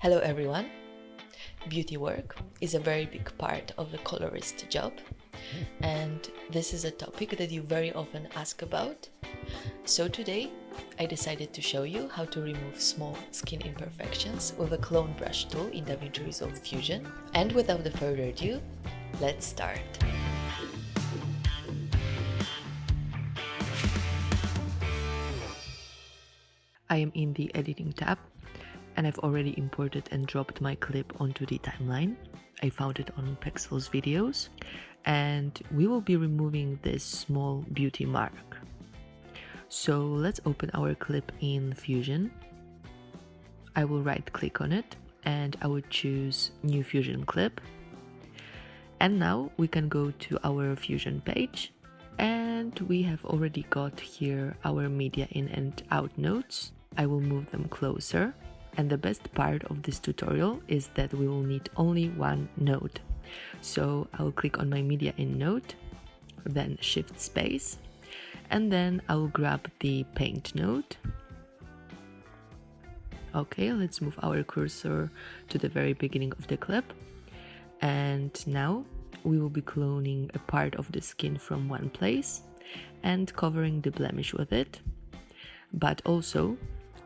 Hello everyone! Beauty work is a very big part of the colorist job, and this is a topic that you very often ask about. So today I decided to show you how to remove small skin imperfections with a clone brush tool in DaVinci Resolve Fusion. And without further ado, let's start! I am in the editing tab, and I've already imported and dropped my clip onto the timeline. I found it on Pexel's videos, and we will be removing this small beauty mark. So let's open our clip in Fusion. I will right click on it and I will choose New Fusion Clip. And now we can go to our Fusion page, and we have already got here our media in and out nodes. I will move them closer. And the best part of this tutorial is that we will need only one node. So I will click on my media in node, then shift space, and then I will grab the paint node. Okay, let's move our cursor to the very beginning of the clip. And now we will be cloning a part of the skin from one place and covering the blemish with it. But also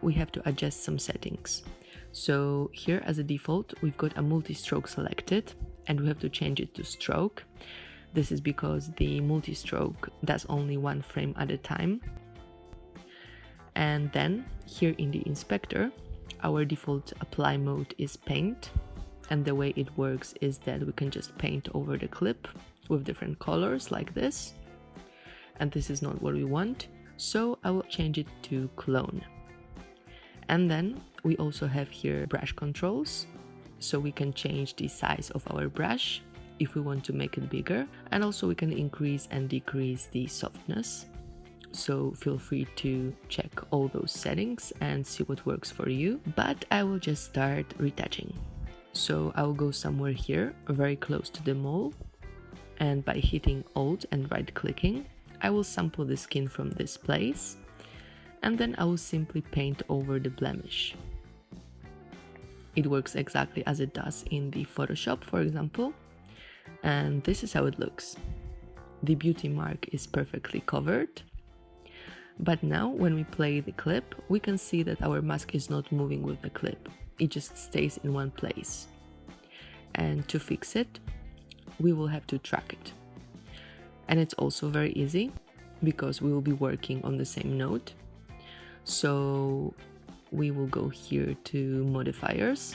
we have to adjust some settings. So here as a default, we've got a multi-stroke selected and we have to change it to stroke. This is because the multi-stroke does only one frame at a time. And then here in the inspector, our default apply mode is paint. And the way it works is that we can just paint over the clip with different colors like this. And this is not what we want. So I will change it to clone. And then we also have here brush controls, so we can change the size of our brush if we want to make it bigger, and also we can increase and decrease the softness. So feel free to check all those settings and see what works for you, but I will just start retouching. So I will go somewhere here, very close to the mole, and by hitting Alt and right clicking, I will sample the skin from this place. And then I will simply paint over the blemish. It works exactly as it does in the Photoshop, for example, and this is how it looks. The beauty mark is perfectly covered, but now when we play the clip, we can see that our mask is not moving with the clip. It just stays in one place. And to fix it, we will have to track it. And it's also very easy because we will be working on the same node. So we will go here to modifiers,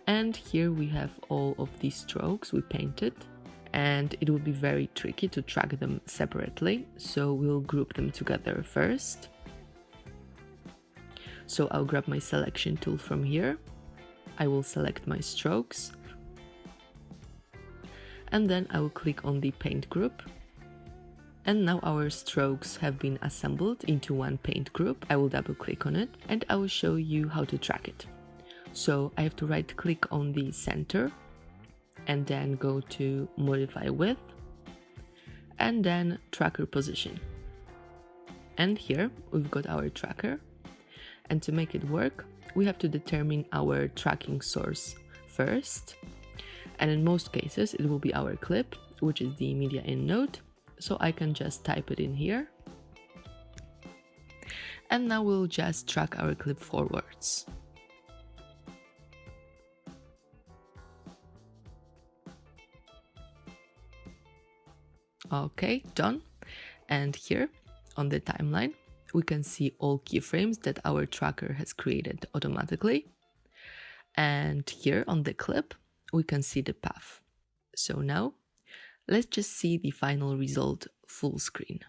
and here we have all of these strokes we painted, and it will be very tricky to track them separately, so we'll group them together first. So I'll grab my selection tool from here, I will select my strokes, and then I will click on the paint group. And now our strokes have been assembled into one paint group. I will double click on it and I will show you how to track it. So I have to right click on the center and then go to modify width and then tracker position. And here we've got our tracker, and to make it work we have to determine our tracking source first, and in most cases it will be our clip, which is the media in node. So I can just type it in here. And now we'll just track our clip forwards. Okay, done. And here on the timeline, we can see all keyframes that our tracker has created automatically. And here on the clip, we can see the path. So now, let's just see the final result full screen.